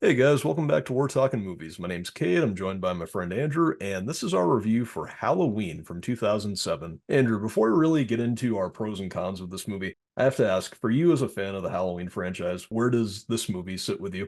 Hey guys, welcome back to We're Talking Movies. My name's Kate. I'm joined by my friend Andrew, and this is our review for Halloween from 2007. Andrew, before we really get into our pros and cons of this movie, I have to ask, for you as a fan of the Halloween franchise, where does this movie sit with you?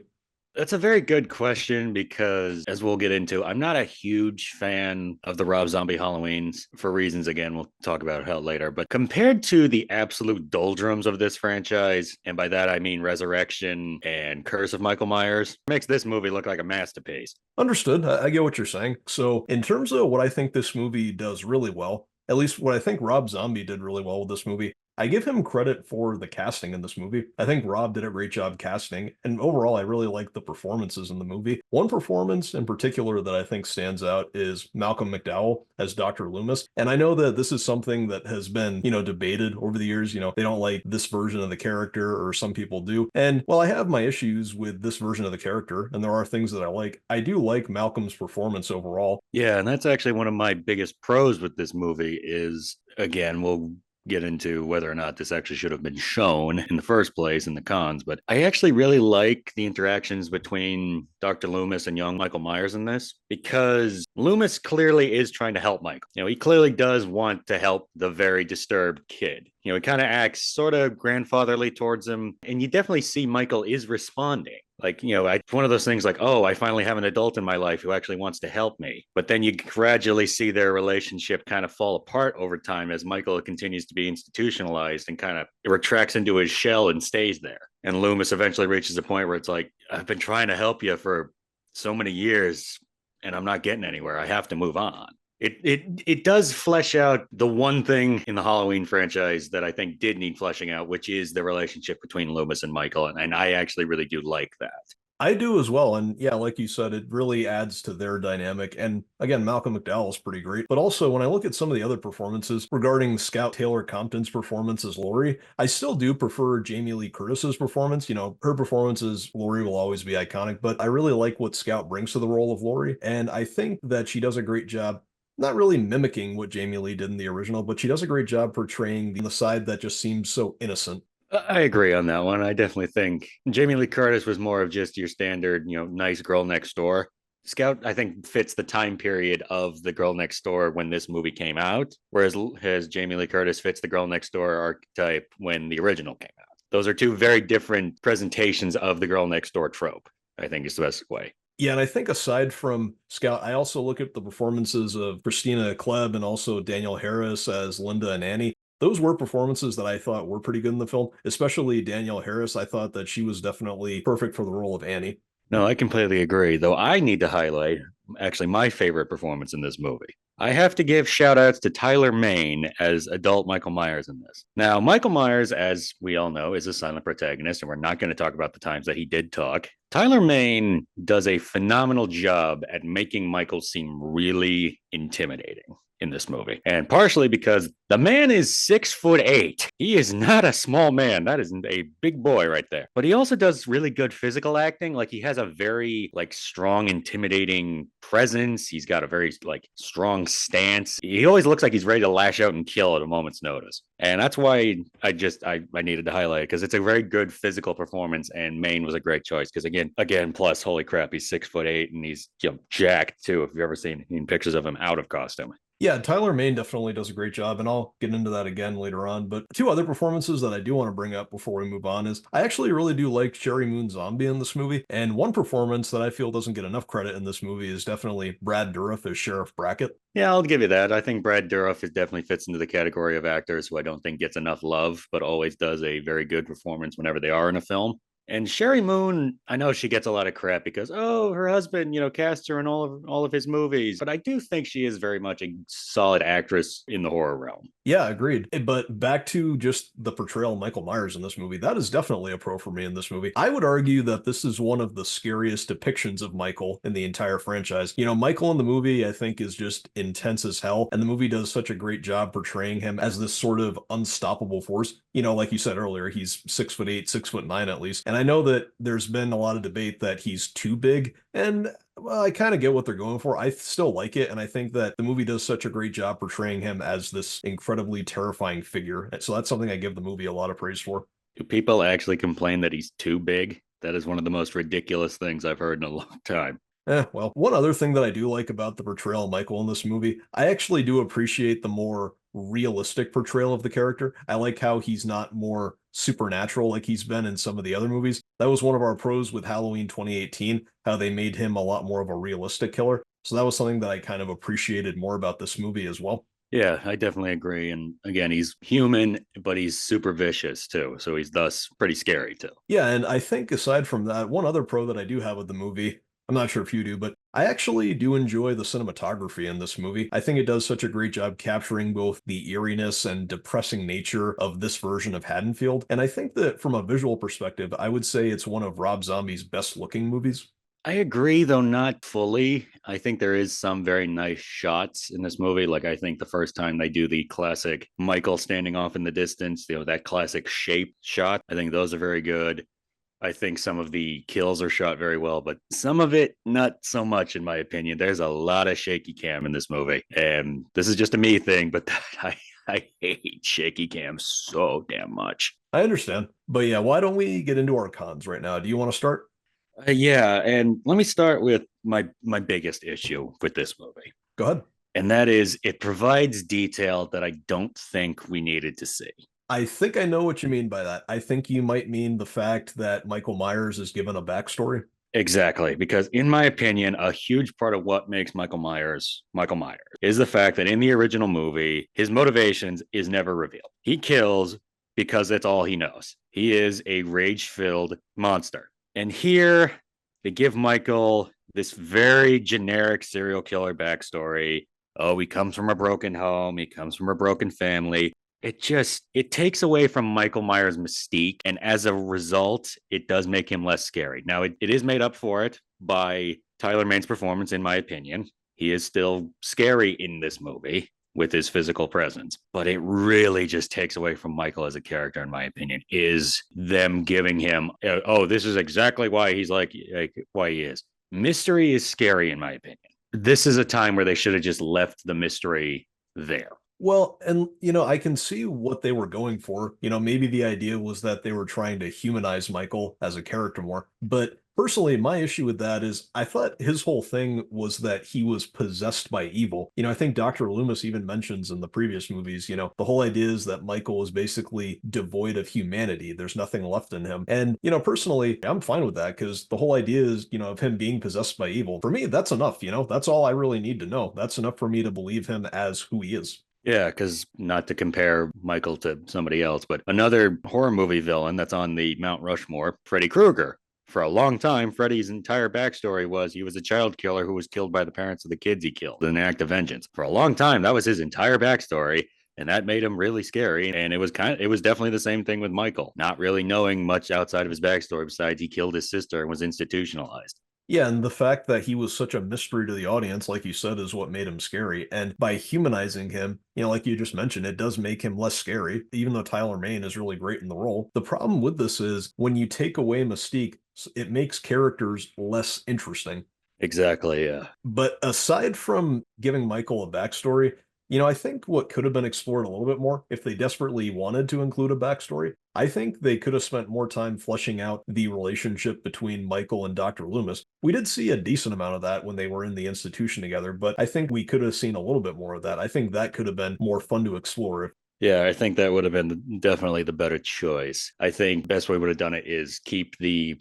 That's a very good question because, as we'll get into, I'm not a huge fan of the Rob Zombie Halloweens for reasons, again, we'll talk about how later. But compared to the absolute doldrums of this franchise, and by that I mean Resurrection and Curse of Michael Myers, makes this movie look like a masterpiece. Understood. I get what you're saying. So, in terms of what I think this movie does really well, at least what I think Rob Zombie did really well with this movie, I give him credit for the casting in this movie. I think Rob did a great job casting, and overall, I really like the performances in the movie. One performance in particular that I think stands out is Malcolm McDowell as Dr. Loomis. And I know that this is something that has been, debated over the years. They don't like this version of the character, or some people do. And while I have my issues with this version of the character, and there are things that I do like Malcolm's performance overall. Yeah, and that's actually one of my biggest pros with this movie is, again, we'll get into whether or not this actually should have been shown in the first place and the cons, but I actually really like the interactions between Dr. Loomis and young Michael Myers in this because Loomis clearly is trying to help Michael. He clearly does want to help the very disturbed kid. He kind of acts sort of grandfatherly towards him, and you definitely see Michael is responding. One of those things like, oh, I finally have an adult in my life who actually wants to help me. But then you gradually see their relationship kind of fall apart over time as Michael continues to be institutionalized and kind of retracts into his shell and stays there. And Loomis eventually reaches a point where it's like, I've been trying to help you for so many years and I'm not getting anywhere. I have to move on. It does flesh out the one thing in the Halloween franchise that I think did need fleshing out, which is the relationship between Loomis and Michael, and I actually really do like that. I do as well. And yeah, like you said, it really adds to their dynamic. And again, Malcolm McDowell is pretty great. But also, when I look at some of the other performances regarding Scout Taylor Compton's performance as Laurie, I still do prefer Jamie Lee Curtis's performance. Her performance as Laurie will always be iconic, but I really like what Scout brings to the role of Laurie. And I think that she does a great job not really mimicking what Jamie Lee did in the original, but she does a great job portraying the side that just seems so innocent. I agree on that one. I definitely think Jamie Lee Curtis was more of just your standard, nice girl next door. Scout, I think, fits the time period of the girl next door when this movie came out, whereas Jamie Lee Curtis fits the girl next door archetype when the original came out. Those are two very different presentations of the girl next door trope, I think is the best way. Yeah, and I think aside from Scout, I also look at the performances of Christina Klebb and also Danielle Harris as Linda and Annie. Those were performances that I thought were pretty good in the film, especially Danielle Harris. I thought that she was definitely perfect for the role of Annie. No, I completely agree. Though I need to highlight actually my favorite performance in this movie. I have to give shout outs to Tyler Mane as adult Michael Myers in this. Now, Michael Myers, as we all know, is a silent protagonist, and we're not going to talk about the times that he did talk. Tyler Mane does a phenomenal job at making Michael seem really intimidating in this movie. And partially because the man is 6'8". He is not a small man. That is a big boy right there. But he also does really good physical acting. Like he has a very strong, intimidating presence. He's got a very strong stance. He always looks like he's ready to lash out and kill at a moment's notice. And that's why I needed to highlight it because it's a very good physical performance and Mane was a great choice because again, plus holy crap, he's 6'8" and he's jacked too. If you've ever seen pictures of him out of costume. Yeah, Tyler Mane definitely does a great job, and I'll get into that again later on. But two other performances that I do want to bring up before we move on is I actually really do like Sherry Moon Zombie in this movie. And one performance that I feel doesn't get enough credit in this movie is definitely Brad Dourif as Sheriff Brackett. Yeah, I'll give you that. I think Brad Dourif definitely fits into the category of actors who I don't think gets enough love, but always does a very good performance whenever they are in a film. And Sherry Moon, I know she gets a lot of crap because her husband, cast her in all of his movies, but I do think she is very much a solid actress in the horror realm. Yeah, agreed. But back to just the portrayal of Michael Myers in this movie, that is definitely a pro for me in this movie. I would argue that this is one of the scariest depictions of Michael in the entire franchise. Michael in the movie, I think, is just intense as hell, and the movie does such a great job portraying him as this sort of unstoppable force. Like you said earlier, he's 6'8", 6'9" at least. And I know that there's been a lot of debate that he's too big, and well, I kind of get what they're going for. I still like it, and I think that the movie does such a great job portraying him as this incredibly terrifying figure. So that's something I give the movie a lot of praise for. Do people actually complain that he's too big? That is one of the most ridiculous things I've heard in a long time. Well, one other thing that I do like about the portrayal of Michael in this movie, I actually do appreciate the more realistic portrayal of the character. I like how he's not more supernatural like he's been in some of the other movies. That was one of our pros with Halloween 2018, how they made him a lot more of a realistic killer. So that was something that I kind of appreciated more about this movie as well. Yeah, I definitely agree. And again, he's human, but he's super vicious too. So he's thus pretty scary too. Yeah, and I think aside from that, one other pro that I do have with the movie, I'm not sure if you do, but I actually do enjoy the cinematography in this movie. I think it does such a great job capturing both the eeriness and depressing nature of this version of Haddonfield. And I think that from a visual perspective, I would say it's one of Rob Zombie's best looking movies. I agree, though not fully. I think there is some very nice shots in this movie. Like I think the first time they do the classic Michael standing off in the distance, that classic shape shot. I think those are very good. I think some of the kills are shot very well, but some of it not so much, in my opinion. There's a lot of shaky cam in this movie, and this is just a me thing, but I hate shaky cam so damn much. I understand. But yeah, why don't we get into our cons right now? Do you want to start? Yeah, and let me start with my biggest issue with this movie, Go ahead. and that is it provides detail that I don't think we needed to see. I think I know what you mean by that. I think you might mean the fact that Michael Myers is given a backstory. Exactly, because in my opinion, a huge part of what makes Michael Myers is the fact that in the original movie, his motivations is never revealed. He kills because that's all he knows. He is a rage-filled monster. And here they give Michael this very generic serial killer backstory. Oh, he comes from a broken home, he comes from a broken family. It takes away from Michael Myers' mystique, and as a result, it does make him less scary. Now it is made up for it by Tyler Maine's performance, in my opinion. He is still scary in this movie with his physical presence, but it really just takes away from Michael as a character, in my opinion, is them giving him, oh, this is exactly why he's like why he is. Mystery is scary, in my opinion. This is a time where they should have just left the mystery there. Well, and I can see what they were going for. Maybe the idea was that they were trying to humanize Michael as a character more. But personally, my issue with that is I thought his whole thing was that he was possessed by evil. I think Dr. Loomis even mentions in the previous movies, the whole idea is that Michael is basically devoid of humanity. There's nothing left in him. And, personally, I'm fine with that because the whole idea is, of him being possessed by evil. For me, that's enough. That's all I really need to know. That's enough for me to believe him as who he is. Yeah, because not to compare Michael to somebody else, but another horror movie villain that's on the Mount Rushmore, Freddy Krueger. For a long time, Freddy's entire backstory was he was a child killer who was killed by the parents of the kids he killed in an act of vengeance. For a long time, that was his entire backstory. And that made him really scary. And it was definitely the same thing with Michael, not really knowing much outside of his backstory besides he killed his sister and was institutionalized. Yeah, and the fact that he was such a mystery to the audience, like you said, is what made him scary. And by humanizing him, like you just mentioned, it does make him less scary, even though Tyler Mane is really great in the role. The problem with this is when you take away Mystique, it makes characters less interesting. Exactly. Yeah. But aside from giving Michael a backstory, I think what could have been explored a little bit more if they desperately wanted to include a backstory, I think they could have spent more time fleshing out the relationship between Michael and Dr. Loomis. We did see a decent amount of that when they were in the institution together, but I think we could have seen a little bit more of that. I think that could have been more fun to explore. Yeah, I think that would have been definitely the better choice. I think best way would have done it is keep the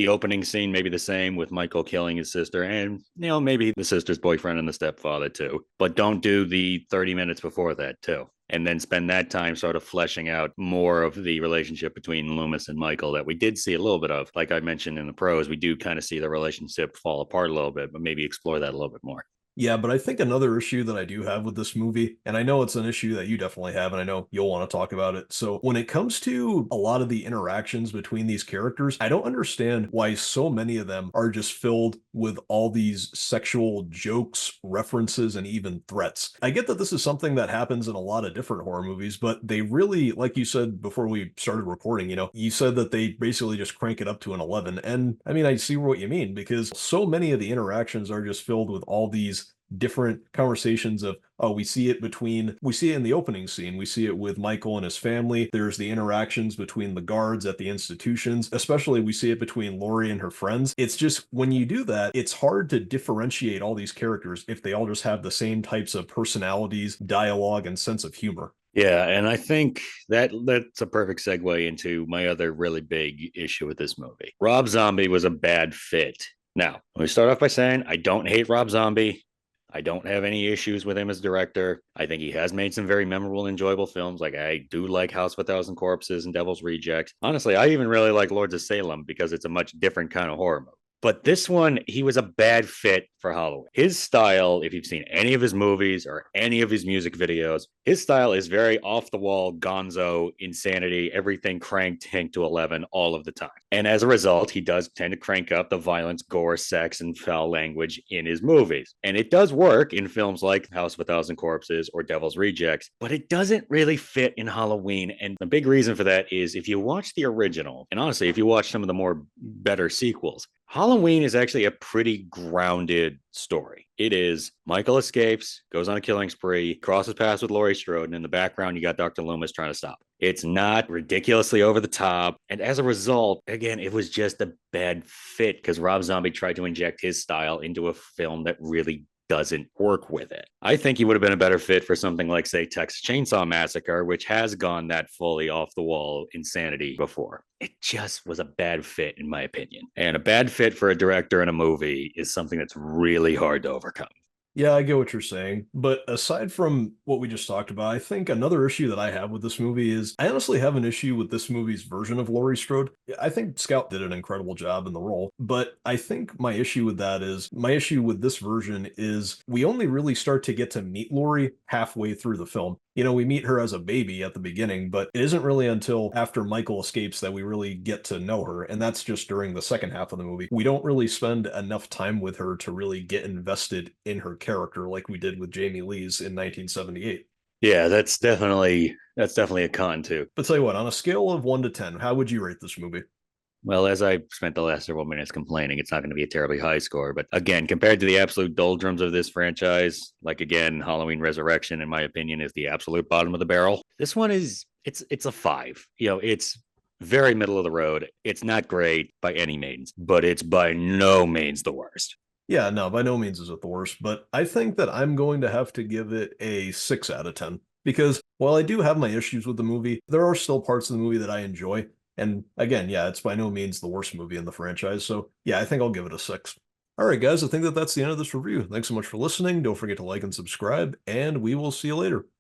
opening scene maybe the same with Michael killing his sister and maybe the sister's boyfriend and the stepfather too, but don't do the 30 minutes before that too, and then spend that time sort of fleshing out more of the relationship between Loomis and Michael that we did see a little bit of. Like I mentioned in the pros, we do kind of see the relationship fall apart a little bit, but maybe explore that a little bit more. Yeah, but I think another issue that I do have with this movie, and I know it's an issue that you definitely have, and I know you'll want to talk about it. So, when it comes to a lot of the interactions between these characters, I don't understand why so many of them are just filled with all these sexual jokes, references, and even threats. I get that this is something that happens in a lot of different horror movies, but they really, like you said before we started recording, you said that they basically just crank it up to an 11. And I mean, I see what you mean because so many of the interactions are just filled with all these different conversations of, oh, we see it in the opening scene, we see it with Michael and his family, there's the interactions between the guards at the institutions, especially we see it between Laurie and her friends. It's just when you do that, it's hard to differentiate all these characters if they all just have the same types of personalities, dialogue, and sense of humor. Yeah, and I think that's a perfect segue into my other really big issue with this movie. Rob Zombie was a bad fit. Now, let me start off by saying I don't hate Rob Zombie. I don't have any issues with him as director. I think he has made some very memorable, enjoyable films. Like I do like House of a Thousand Corpses and Devil's Rejects. Honestly, I even really like Lords of Salem because it's a much different kind of horror movie. But this one, he was a bad fit for Halloween. His style, if you've seen any of his movies or any of his music videos, his style is very off the wall, gonzo, insanity, everything cranked to 11 all of the time. And as a result, he does tend to crank up the violence, gore, sex, and foul language in his movies. And it does work in films like House of a Thousand Corpses or Devil's Rejects, but it doesn't really fit in Halloween. And the big reason for that is if you watch the original, and honestly, if you watch some of the more better sequels, Halloween is actually a pretty grounded story. It is Michael escapes, goes on a killing spree, crosses paths with Laurie Strode, and in the background, you got Dr. Loomis trying to stop. It's not ridiculously over the top. And as a result, again, it was just a bad fit because Rob Zombie tried to inject his style into a film that really doesn't work with it. I think he would have been a better fit for something like, say, Texas Chainsaw Massacre, which has gone that fully off the wall insanity before. It just was a bad fit, in my opinion. And a bad fit for a director in a movie is something that's really hard to overcome. Yeah, I get what you're saying. But aside from what we just talked about, I think another issue that I have with this movie is I honestly have an issue with this movie's version of Laurie Strode. I think Scout did an incredible job in the role, but I think my issue with that is my issue with this version is we only really start to get to meet Laurie halfway through the film. You know, we meet her as a baby at the beginning, but it isn't really until after Michael escapes that we really get to know her, and that's just during the second half of the movie. We don't really spend enough time with her to really get invested in her character like we did with Jamie Lee's in 1978. Yeah, that's definitely a con too. But tell you what, on a scale of 1 to 10, how would you rate this movie? Well, as I spent the last several minutes complaining, it's not going to be a terribly high score. But again, compared to the absolute doldrums of this franchise, like again, Halloween Resurrection, in my opinion, is the absolute bottom of the barrel. This one is it's a 5. You know, it's very middle of the road. It's not great by any means, but it's by no means the worst. Yeah, no, by no means is it the worst, but I think that I'm going to have to give it a 6 out of 10 because while I do have my issues with the movie, there are still parts of the movie that I enjoy. And again, yeah, it's by no means the worst movie in the franchise. So yeah, I think I'll give it a 6. All right, guys, I think that that's the end of this review. Thanks so much for listening. Don't forget to like and subscribe, and we will see you later.